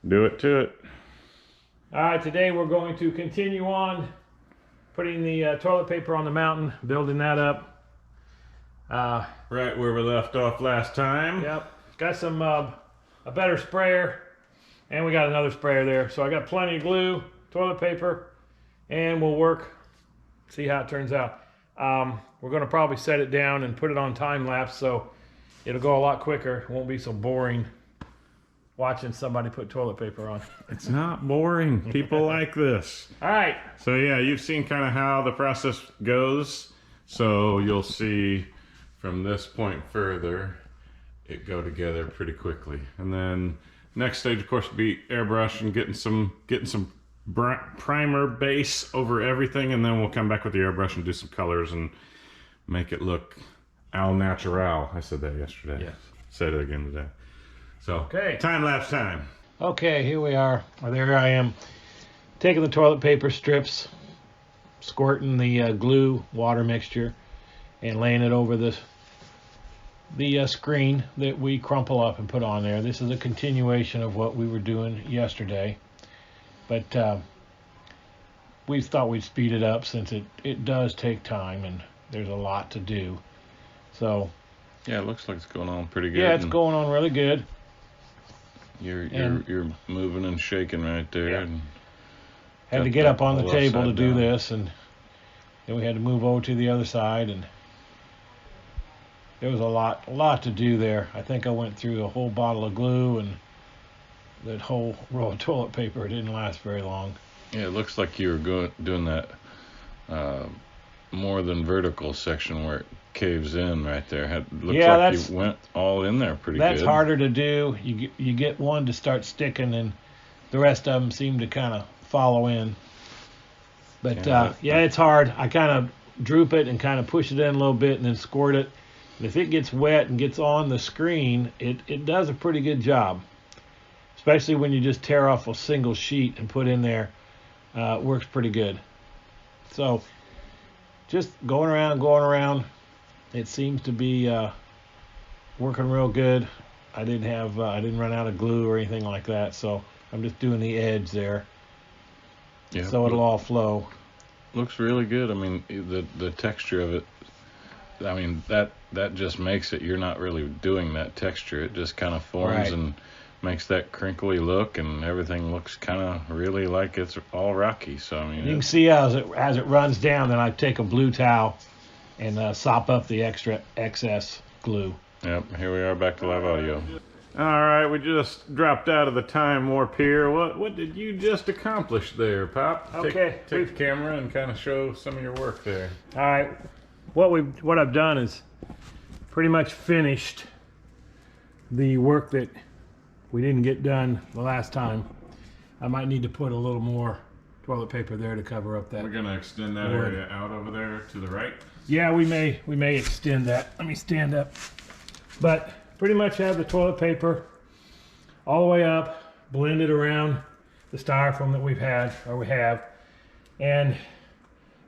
Do it to it. All right, today we're going to continue on putting the toilet paper on the mountain, building that up. Right where we left off last time. Yep, got some a better sprayer, and we got another sprayer there. So I got plenty of glue, toilet paper, and we'll work, see how it turns out. We're going to probably set it down and put it on time lapse, so it'll go a lot quicker. It won't be so boring watching somebody put toilet paper on. It's not boring. People like this. All right. So yeah, you've seen kind of how the process goes. So you'll see from this point further, it go together pretty quickly. And then next stage, of course, would be airbrush and getting some primer base over everything. And then we'll come back with the airbrush and do some colors and make it look al natural. I said that yesterday. Yes. Said it again today. So, okay. Time lapse time. Okay, here we are. There I am, taking the toilet paper strips, squirting the glue water mixture, and laying it over the screen that we crumple up and put on there. This is a continuation of what we were doing yesterday, but we thought we'd speed it up since it does take time and there's a lot to do. So yeah, it looks like it's going on pretty good. Yeah, it's going on really good. You're moving and shaking right there. Yeah. And had to get up on the table to do this, and then we had to move over to the other side, and there was a lot to do there. I think I went through a whole bottle of glue and that whole roll of toilet paper. It didn't last very long. Yeah, it looks like you were doing that more than vertical section where it caves in right there. Looks like you went all in there pretty good. That's harder to do. You get one to start sticking, and the rest of them seem to kind of follow in. But yeah, it's hard. I kind of droop it and kind of push it in a little bit and then squirt it. And if it gets wet and gets on the screen, it does a pretty good job. Especially when you just tear off a single sheet and put in there. It works pretty good. So just going around. It seems to be working real good. I didn't run out of glue or anything like that, so I'm just doing the edge there. Yeah. So it'll all flow. Looks really good. I mean, the texture of it. I mean, that just makes it. You're not really doing that texture. It just kind of forms and makes that crinkly look, and everything looks kind of really like it's all rocky. So I mean, you can see as it runs down. Then I take a blue towel and sop up the excess glue. Yep, here we are back to live audio. All right, we just dropped out of the time warp here. What did you just accomplish there, Pop? Okay. Take the camera and kind of show some of your work there. All right, what I've done is pretty much finished the work that we didn't get done the last time. I might need to put a little more toilet paper there to cover up that. We're gonna extend that area out over there to the right. Yeah, we may extend that. Let me stand up. But pretty much have the toilet paper all the way up, blended around the styrofoam that we have. And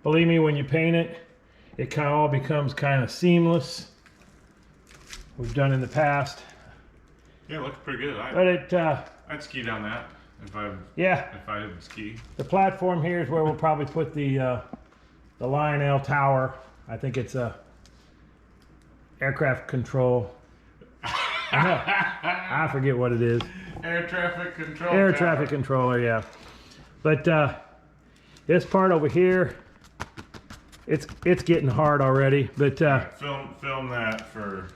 believe me, when you paint it, it kind of all becomes kind of seamless. We've done in the past. Yeah, it looks pretty good. I'd ski down that if I ski. The platform here is where we'll probably put the Lionel Tower. I think it's a aircraft control. I forget what it is. Air traffic control. Air traffic controller, yeah. But this part over here, it's getting hard already. But film that for.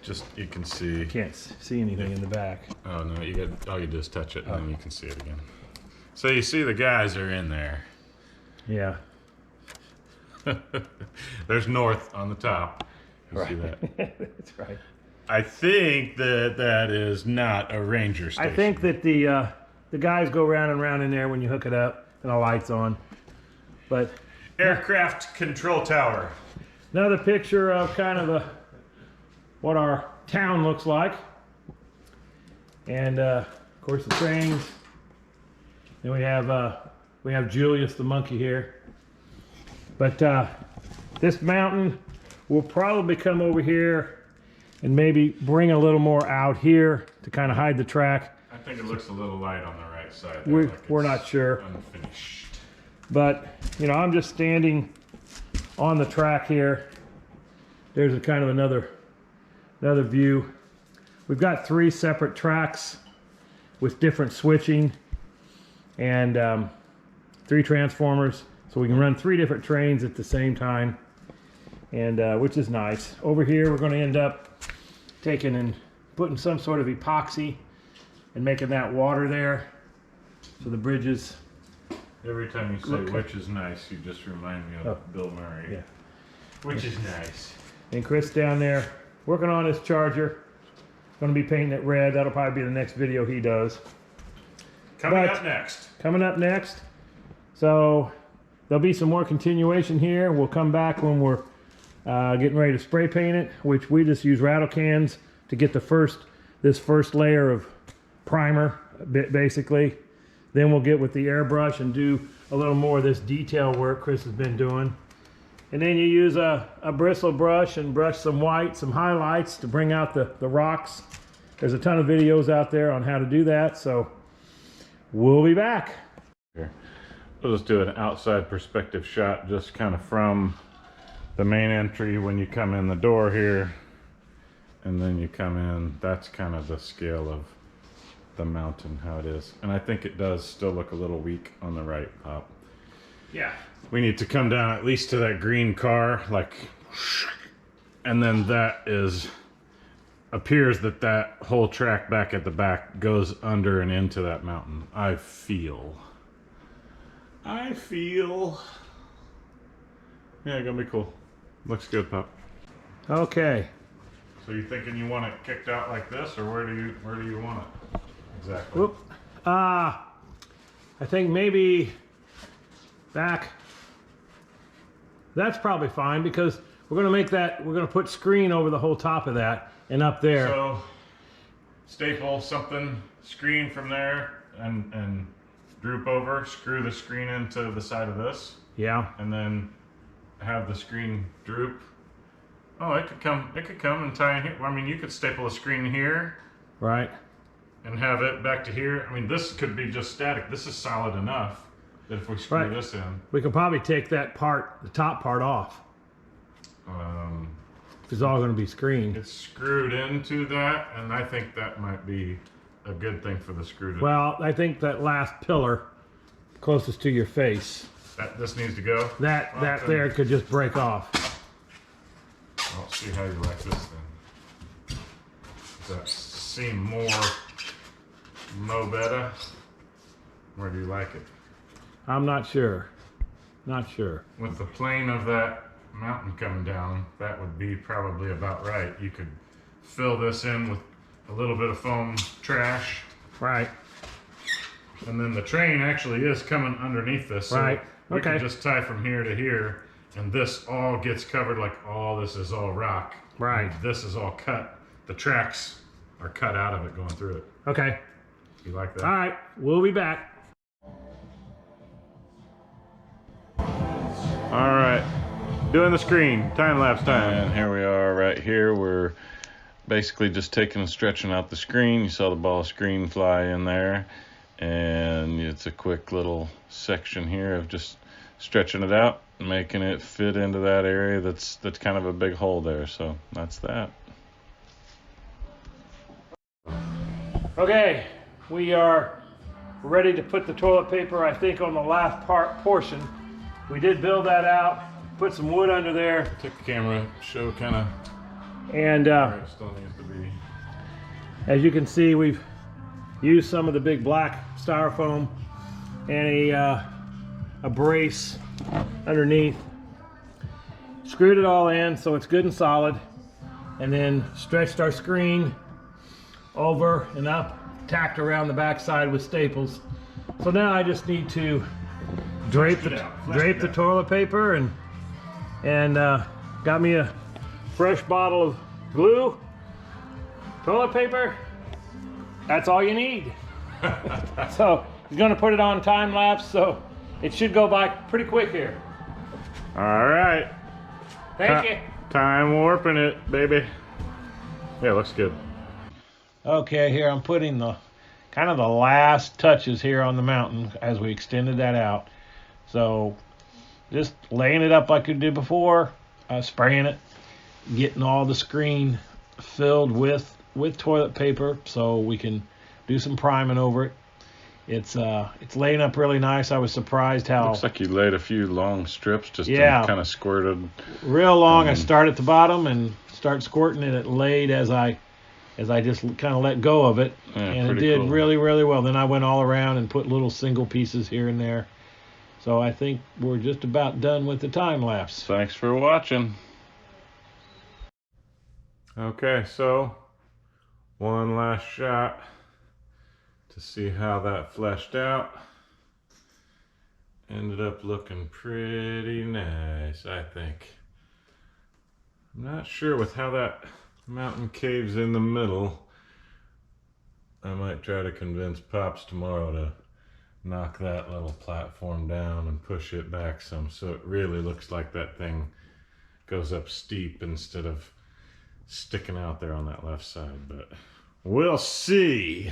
Just you can see. Can't see anything in the back. Oh no, all you do is touch it and then you can see it again. So you see the guys are in there. Yeah. There's north on the top. You see that? That's right. I think that is not a ranger station. I think that the guys go round and round in there when you hook it up and the lights on. But aircraft control tower. Another picture of kind of what our town looks like. And of course the trains. Then we have Julius the monkey here. But this mountain will probably come over here and maybe bring a little more out here to kind of hide the track. I think it looks a little light on the right side. We're not sure. Unfinished. But, you know, I'm just standing on the track here. There's a kind of another view. We've got 3 separate tracks with different switching and 3 transformers. So we can run 3 different trains at the same time, and which is nice. Over here, we're going to end up taking and putting some sort of epoxy and making that water there. So the bridges. Every time you say which is nice, you just remind me of Bill Murray. Yeah. Which is nice. And Chris down there working on his charger. Going to be painting it red. That'll probably be the next video he does. Coming up next. Coming up next. So there'll be some more continuation here. We'll come back when we're getting ready to spray paint it, which we just use rattle cans to get this first layer of primer, basically. Then we'll get with the airbrush and do a little more of this detail work Chris has been doing. And then you use a bristle brush and brush some white, some highlights to bring out the rocks. There's a ton of videos out there on how to do that, so we'll be back. Here. We'll just do an outside perspective shot just kind of from the main entry when you come in the door here, and then you come in. That's kind of the scale of the mountain, how it is. And I think it does still look a little weak on the right pop. Yeah. We need to come down at least to that green car, like, and then that appears that whole track back at the back goes under and into that mountain. I feel. Yeah, gonna be cool. Looks good, Pop. Okay. So you thinking you want it kicked out like this, or where do you want it exactly? Whoop. I think maybe back. That's probably fine because we're gonna make that. We're gonna put screen over the whole top of that and up there. So staple something, screen from there, and droop over. Screw the screen into the side of this. Yeah. And then have the screen droop. Oh, it could come and tie in here. Well, I mean, you could staple a screen here. Right. And have it back to here. I mean, this could be just static. This is solid enough that if we screw this in. We could probably take that part, the top part off. It's all going to be screened. It's screwed into that, and I think that might be a good thing for the screw to... Well, I think that last pillar closest to your face. This needs to go? That there could just break off. I'll see how you like this then. Does that seem more better? Where do you like it? I'm not sure. Not sure. With the plane of that mountain coming down, that would be probably about right. You could fill this in with a little bit of foam trash. Right. And then the train actually is coming underneath this. So right. We Okay. can just tie from here to here, and this all gets covered like all this is all rock. Right. And this is all cut. The tracks are cut out of it going through it. Okay. You like that? All right. We'll be back. All right. Doing the screen. Time-lapse time. And here we are right here. We're basically just taking and stretching out the screen. You saw the ball screen fly in there. And it's a quick little section here of just stretching it out, making it fit into that area that's kind of a big hole there. So that's that. Okay. We are ready to put the toilet paper, I think, on the last portion. We did build that out, put some wood under there. Take the camera, show kind of and where it still needs to be. As you can see, we've used some of the big black styrofoam and a brace underneath. Screwed it all in so it's good and solid, and then stretched our screen over and up, tacked around the backside with staples. So now I just need to drape the toilet paper and got me a fresh bottle of glue, toilet paper. That's all you need. So he's gonna put it on time lapse, so it should go by pretty quick here. All right. Thank you. Time warping it, baby. Yeah, it looks good. Okay, here I'm putting the kind of the last touches here on the mountain as we extended that out. So just laying it up like we did before, spraying it, getting all the screen filled with toilet paper so we can do some priming over it. It's laying up really nice. I was surprised how Looks like you laid a few long strips just Yeah. kind of squirted. real long. I start at the bottom and start squirting, and it laid as I just kind of let go of it, Yeah, and it pretty did cool. really, really well. Then I went all around and put little single pieces here and there. So I think we're just about done with the time lapse. Thanks for watching. Okay, so one last shot to see how that fleshed out. Ended up looking pretty nice, I think. I'm not sure with how that mountain caves in the middle. I might try to convince Pops tomorrow to knock that little platform down and push it back some so it really looks like that thing goes up steep instead of sticking out there on that left side, but we'll see.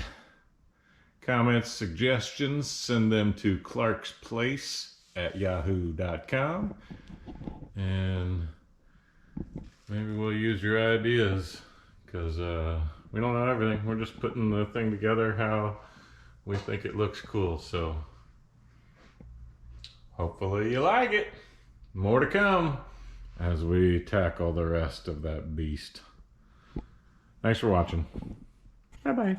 Comments, suggestions, send them to clarksplace@yahoo.com, and maybe we'll use your ideas, because we don't know everything. We're just putting the thing together how we think it looks cool, so hopefully you like it. More to come as we tackle the rest of that beast. Thanks for watching. Bye-bye.